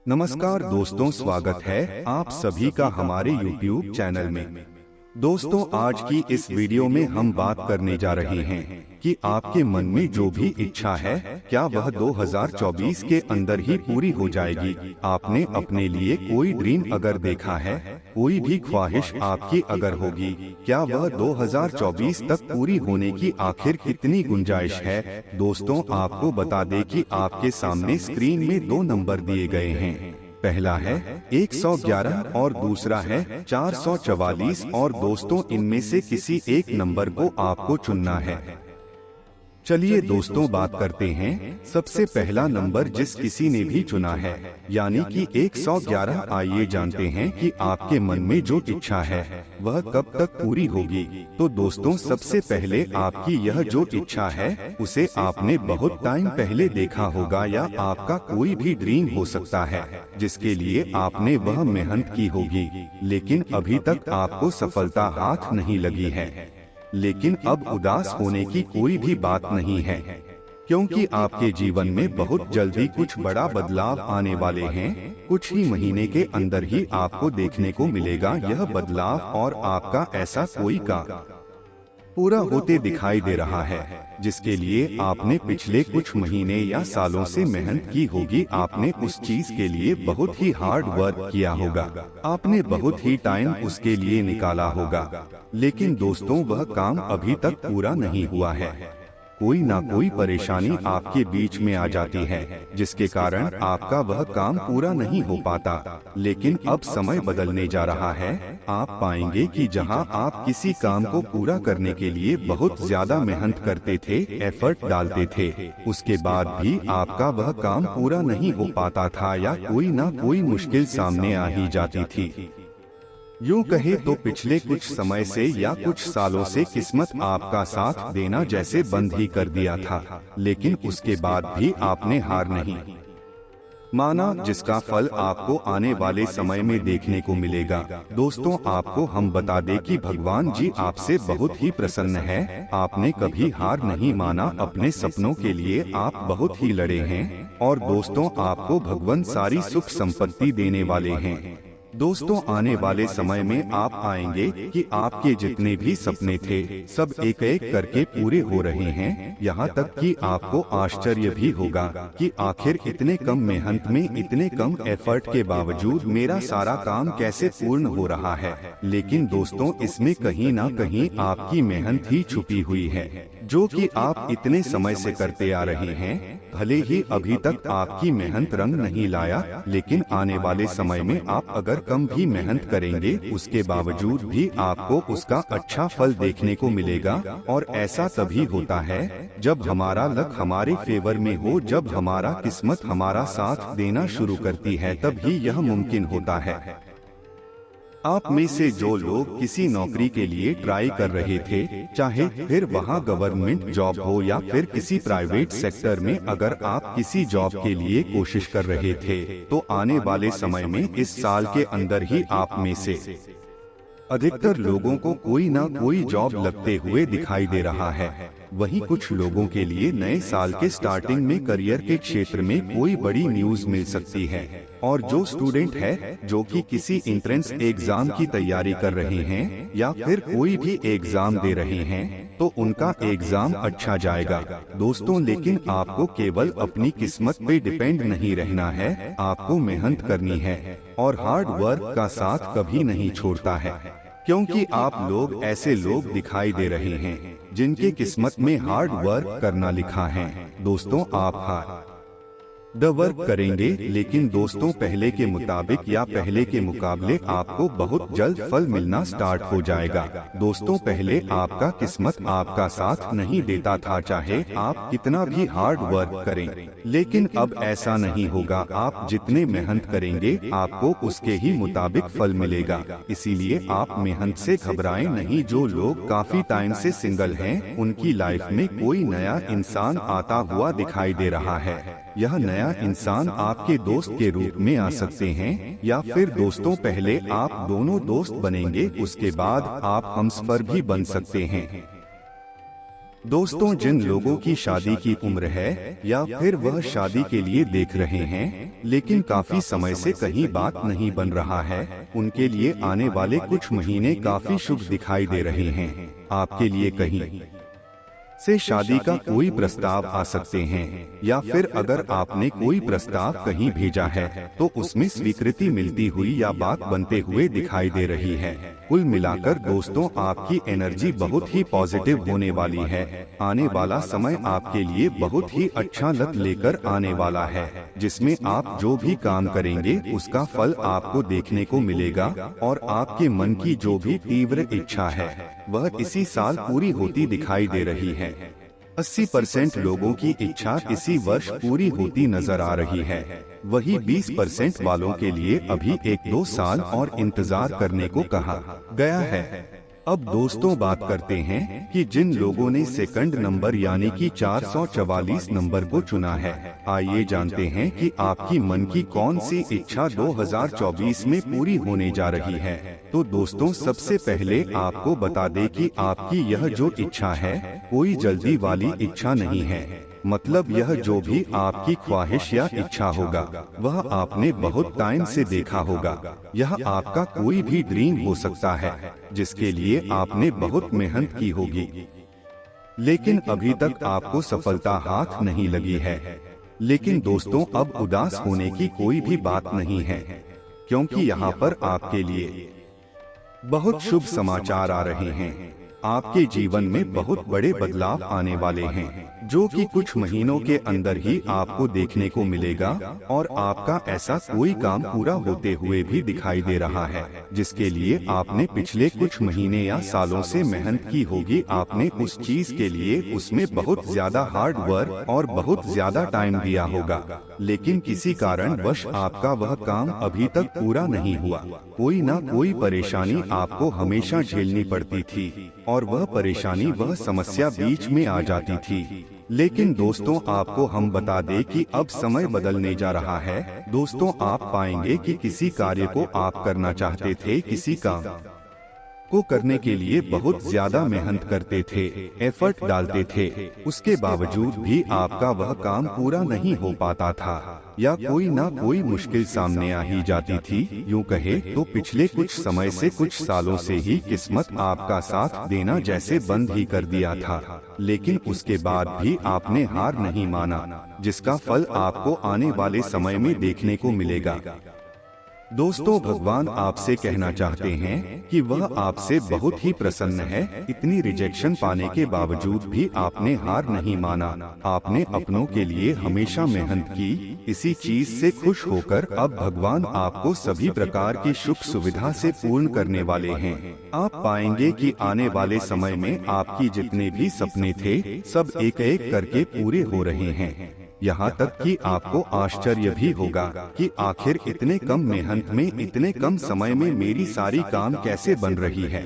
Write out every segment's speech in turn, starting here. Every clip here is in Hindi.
नमस्कार दोस्तों, स्वागत है आप सभी का हमारे YouTube चैनल में। दोस्तों, आज की इस वीडियो में हम बात करने जा रहे हैं कि आपके मन में जो भी इच्छा है क्या वह 2024 के अंदर ही पूरी हो जाएगी। आपने अपने लिए कोई ड्रीम अगर देखा है, कोई भी ख्वाहिश आपकी अगर होगी, क्या वह 2024 तक पूरी होने की आखिर कितनी गुंजाइश है। दोस्तों, आपको बता दें कि आपके सामने स्क्रीन में दो नंबर दिए गए हैं। पहला है 111 और दूसरा है 444 और दोस्तों, इनमें से किसी एक नंबर को आपको चुनना है। चलिए दोस्तों, बात करते हैं। सबसे पहला नंबर जिस किसी ने भी चुना है, यानी कि 111, आइए जानते हैं कि आपके मन में जो इच्छा है वह कब तक पूरी होगी। तो दोस्तों, सबसे पहले आपकी यह जो इच्छा है उसे आपने बहुत टाइम पहले देखा होगा, या आपका कोई भी ड्रीम हो सकता है जिसके लिए आपने वह मेहनत की होगी, लेकिन अभी तक आपको सफलता हाथ नहीं लगी है। लेकिन अब उदास होने की कोई भी बात नहीं है, क्योंकि आपके जीवन में बहुत जल्दी कुछ बड़ा बदलाव आने वाले हैं। कुछ ही महीने के अंदर ही आपको देखने को मिलेगा यह बदलाव, और आपका ऐसा कोई काम पूरा होते दिखाई दे रहा है जिसके लिए आपने पिछले कुछ महीने या सालों से मेहनत की होगी। आपने उस चीज के लिए बहुत ही हार्ड वर्क किया होगा, आपने बहुत ही टाइम उसके लिए निकाला होगा, लेकिन दोस्तों वह काम अभी तक पूरा नहीं हुआ है। कोई ना कोई परेशानी आपके बीच में आ जाती है जिसके कारण आपका वह काम पूरा नहीं हो पाता। लेकिन अब समय बदलने जा रहा है। आप पाएंगे कि जहां आप किसी काम को पूरा करने के लिए बहुत ज्यादा मेहनत करते थे, एफर्ट डालते थे, उसके बाद भी आपका वह काम पूरा नहीं हो पाता था, या कोई ना कोई मुश्किल सामने आ ही जाती थी। यूँ कहे तो पिछले कुछ समय से या कुछ सालों से किस्मत आपका साथ देना जैसे बंद ही कर दिया था, लेकिन उसके बाद भी आपने हार नहीं माना, जिसका फल आपको आने वाले समय में देखने को मिलेगा। दोस्तों, आपको हम बता दें कि भगवान जी आपसे बहुत ही प्रसन्न है। आपने कभी हार नहीं माना, अपने सपनों के लिए आप बहुत ही लड़े हैं, और दोस्तों आपको भगवान सारी सुख संपत्ति देने वाले हैं। दोस्तों, आने वाले समय में आप आएंगे कि आपके जितने भी सपने थे सब एक एक करके पूरे हो रहे हैं। यहाँ तक कि आपको आश्चर्य भी होगा कि आखिर इतने कम मेहनत में, इतने कम एफर्ट के बावजूद मेरा सारा काम कैसे पूर्ण हो रहा है। लेकिन दोस्तों, इसमें कहीं ना कहीं आपकी मेहनत ही छुपी हुई है, जो कि आप इतने समय से करते आ रहे हैं। भले ही अभी तक आपकी मेहनत रंग नहीं लाया, लेकिन आने वाले समय में आप अगर कम भी मेहनत करेंगे, उसके बावजूद भी आपको उसका अच्छा फल देखने को मिलेगा। और ऐसा तभी होता है जब हमारा लक हमारे फेवर में हो, जब हमारा किस्मत हमारा साथ देना शुरू करती है, तभी यह मुमकिन होता है। आप में से जो लोग किसी नौकरी के लिए ट्राई कर रहे थे, चाहे फिर वहां गवर्नमेंट जॉब हो या फिर किसी प्राइवेट सेक्टर में, अगर आप किसी जॉब के लिए कोशिश कर रहे थे, तो आने वाले समय में इस साल के अंदर ही आप में से अधिकतर लोगों को कोई ना कोई जॉब लगते हुए दिखाई दे रहा है। वहीं कुछ लोगों के लिए नए साल के स्टार्टिंग में करियर के क्षेत्र में कोई बड़ी न्यूज मिल सकती है। और जो स्टूडेंट है जो कि किसी एंट्रेंस एग्जाम की तैयारी कर रहे हैं या फिर कोई भी एग्जाम दे रहे हैं, तो उनका एग्जाम अच्छा जाएगा। दोस्तों, लेकिन आपको केवल अपनी किस्मत पे डिपेंड नहीं रहना है, आपको मेहनत करनी है, और हार्ड वर्क का साथ कभी नहीं छोड़ता है। क्योंकि आप लोग ऐसे लोग दिखाई दे रहे हैं जिनके किस्मत में हार्ड वर्क करना लिखा है। दोस्तों, आप हार्ड वर्क करेंगे, लेकिन दोस्तों पहले के मुताबिक या पहले के मुकाबले आपको बहुत जल्द फल मिलना स्टार्ट हो जाएगा। दोस्तों, पहले आपका किस्मत आपका साथ नहीं देता था, चाहे आप कितना भी हार्ड वर्क करें, लेकिन अब ऐसा नहीं होगा। आप जितने मेहनत करेंगे आपको उसके ही मुताबिक फल मिलेगा। इसीलिए आप मेहनत से घबराएं नहीं। जो लोग काफी टाइम से सिंगल हैं, उनकी लाइफ में कोई नया इंसान आता हुआ दिखाई दे रहा है। यह नया इंसान आपके दोस्त के रूप में आ सकते हैं, या फिर दोस्तों पहले आप दोनों दोस्त बनेंगे, उसके बाद आप हमसफर भी बन सकते हैं। दोस्तों, जिन लोगों की शादी की उम्र है या फिर वह शादी के लिए देख रहे हैं लेकिन काफी समय से कहीं बात नहीं बन रहा है, उनके लिए आने वाले कुछ महीने काफी शुभ दिखाई दे रहे हैं। आपके लिए कहीं से शादी का कोई प्रस्ताव आ सकते हैं या फिर अगर आपने कोई प्रस्ताव कहीं भेजा है तो उसमें स्वीकृति मिलती हुई या बात बनते हुए दिखाई दे रही है। कुल मिलाकर दोस्तों, आपकी एनर्जी बहुत ही पॉजिटिव होने वाली है। आने वाला समय आपके लिए बहुत ही अच्छा लक लेकर आने वाला है, जिसमें आप जो भी काम करेंगे उसका फल आपको देखने को मिलेगा और आपके मन की जो भी तीव्र इच्छा है वह इसी साल पूरी होती दिखाई दे रही है। 80% लोगों की इच्छा इसी वर्ष पूरी होती नजर आ रही है। वही 20% वालों के लिए अभी 1-2 साल और इंतजार करने को कहा गया है। अब दोस्तों, बात करते हैं कि जिन लोगों ने सेकंड नंबर यानी कि 444 नंबर को चुना है। आइए जानते हैं कि आपकी मन की कौन सी इच्छा 2024 में पूरी होने जा रही है। तो दोस्तों, सबसे पहले आपको बता दें कि आपकी यह जो इच्छा है कोई जल्दी वाली इच्छा नहीं है। मतलब यह जो भी आपकी ख्वाहिश या इच्छा होगा वह आपने बहुत टाइम से देखा होगा। यह आपका कोई भी ड्रीम हो सकता है जिसके लिए आपने बहुत मेहनत की होगी, लेकिन अभी तक आपको सफलता हाथ नहीं लगी है। लेकिन दोस्तों, अब उदास होने की कोई भी बात नहीं है, क्योंकि यहाँ पर आपके लिए बहुत शुभ समाचार आ रहे हैं। आपके जीवन में बहुत बड़े बदलाव आने वाले हैं, जो कि कुछ महीनों के अंदर ही आपको देखने को मिलेगा और आपका ऐसा कोई काम पूरा होते हुए भी दिखाई दे रहा है जिसके लिए आपने पिछले कुछ महीने या सालों से मेहनत की होगी। आपने उस चीज के लिए उसमें बहुत ज्यादा हार्ड वर्क और बहुत ज्यादा टाइम दिया होगा, लेकिन किसी कारण वश आपका वह काम अभी तक पूरा नहीं हुआ। कोई ना कोई परेशानी आपको हमेशा झेलनी पड़ती थी और वह परेशानी, वह समस्या बीच में आ जाती थी। लेकिन दोस्तों, आपको हम बता दें कि अब समय बदलने जा रहा है। दोस्तों, आप पाएंगे कि किसी कार्य को आप करना चाहते थे, किसी काम को करने के लिए बहुत ज्यादा मेहनत करते थे, एफर्ट डालते थे, उसके बावजूद भी आपका वह काम पूरा नहीं हो पाता था या कोई ना कोई मुश्किल सामने आ ही जाती थी। यूँ कहे तो पिछले कुछ समय से, कुछ सालों से ही किस्मत आपका साथ देना जैसे बंद ही कर दिया था, लेकिन उसके बाद भी आपने हार नहीं माना, जिसका फल आपको आने वाले समय में देखने को मिलेगा। दोस्तों, भगवान आपसे कहना चाहते हैं कि वह आपसे बहुत ही प्रसन्न है। इतनी रिजेक्शन पाने के बावजूद भी आपने हार नहीं माना। आपने अपनों के लिए हमेशा मेहनत की। इसी चीज से खुश होकर अब भगवान आपको सभी प्रकार की सुख सुविधा से पूर्ण करने वाले हैं। आप पाएंगे कि आने वाले समय में आपकी जितने भी सपने थे सब एक एक करके पूरे हो रहे हैं। यहाँ तक कि आपको आश्चर्य भी होगा कि आखिर इतने कम मेहनत में, इतने कम समय में मेरी सारी काम कैसे बन रही है।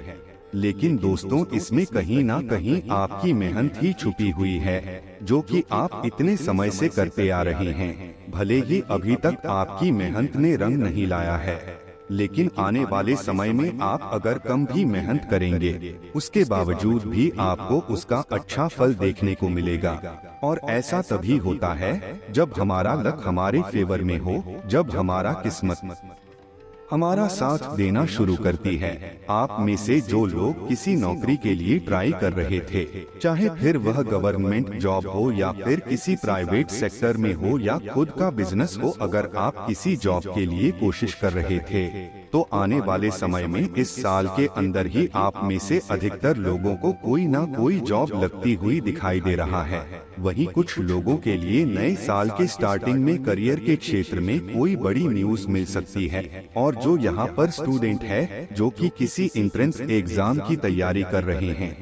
लेकिन दोस्तों, इसमें कहीं ना कहीं आपकी मेहनत ही छुपी हुई है, जो कि आप इतने समय से करते आ रहे हैं। भले ही अभी तक आपकी मेहनत ने रंग नहीं लाया है, लेकिन आने वाले समय में आप अगर कम भी मेहनत करेंगे उसके बावजूद भी आपको उसका अच्छा फल देखने को मिलेगा। और ऐसा तभी होता है जब हमारा लक हमारे फेवर में हो, जब हमारा किस्मत हमारा साथ देना शुरू करती है। आप में से जो लोग किसी नौकरी के लिए ट्राई कर रहे थे, चाहे फिर वह गवर्नमेंट जॉब हो या फिर किसी प्राइवेट सेक्टर में हो या खुद का बिजनेस हो, अगर आप किसी जॉब के लिए कोशिश कर रहे थे तो आने वाले समय में, इस साल के अंदर ही आप में से अधिकतर लोगों को कोई ना कोई जॉब लगती हुई दिखाई दे रहा है। वहीं कुछ लोगों के लिए नए साल के स्टार्टिंग में करियर के क्षेत्र में कोई बड़ी न्यूज मिल सकती है। और जो यहाँ पर स्टूडेंट है जो कि किसी एंट्रेंस एग्जाम की तैयारी कर रहे हैं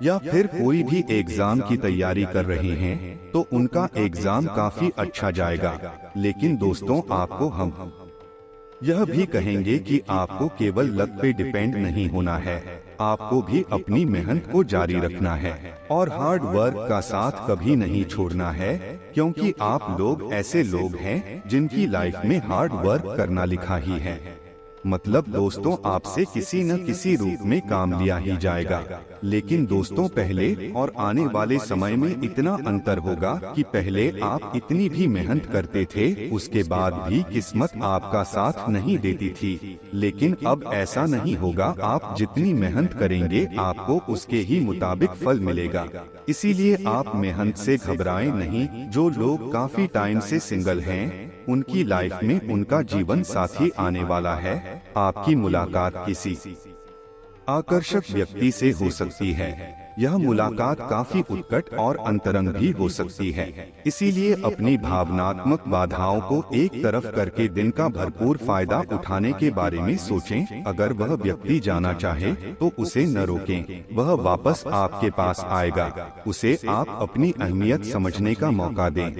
या फिर कोई भी एग्जाम की तैयारी कर रहे हैं, तो उनका एग्जाम काफी अच्छा जाएगा। लेकिन दोस्तों, आपको हम यह भी कहेंगे कि आपको केवल लक पे डिपेंड नहीं होना है, आपको भी अपनी मेहनत को जारी रखना है और हार्ड वर्क का साथ कभी नहीं छोड़ना है, क्योंकि आप लोग ऐसे लोग हैं जिनकी लाइफ में हार्ड वर्क करना लिखा ही है। मतलब दोस्तों आपसे किसी न किसी रूप में काम लिया ही जाएगा। लेकिन दोस्तों पहले और आने वाले समय में इतना अंतर होगा कि पहले आप इतनी भी मेहनत करते थे, उसके बाद भी किस्मत आपका साथ नहीं देती थी। लेकिन अब ऐसा नहीं होगा, आप जितनी मेहनत करेंगे आपको उसके ही मुताबिक फल मिलेगा। इसीलिए आप मेहनत से घबराएं नहीं। जो लोग काफी टाइम से सिंगल हैं, उनकी लाइफ में उनका जीवन साथी आने वाला है। आपकी मुलाकात किसी आकर्षक व्यक्ति से हो सकती है। यह मुलाकात काफी उत्कट और अंतरंग भी हो सकती है। इसीलिए अपनी भावनात्मक बाधाओं को एक तरफ करके दिन का भरपूर फायदा उठाने के बारे में सोचें। अगर वह व्यक्ति जाना चाहे तो उसे न रोकें, वह वापस आपके पास आएगा। उसे आप अपनी अहमियत समझने का मौका दें।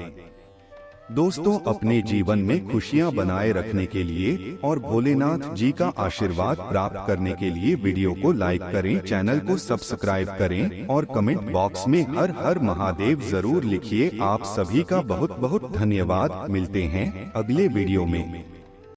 दोस्तों अपने जीवन में खुशियां बनाए रखने के लिए और भोलेनाथ जी का आशीर्वाद प्राप्त करने के लिए वीडियो को लाइक करें, चैनल को सब्सक्राइब करें और कमेंट बॉक्स में हर हर महादेव जरूर लिखिए। आप सभी का बहुत बहुत धन्यवाद। मिलते हैं अगले वीडियो में।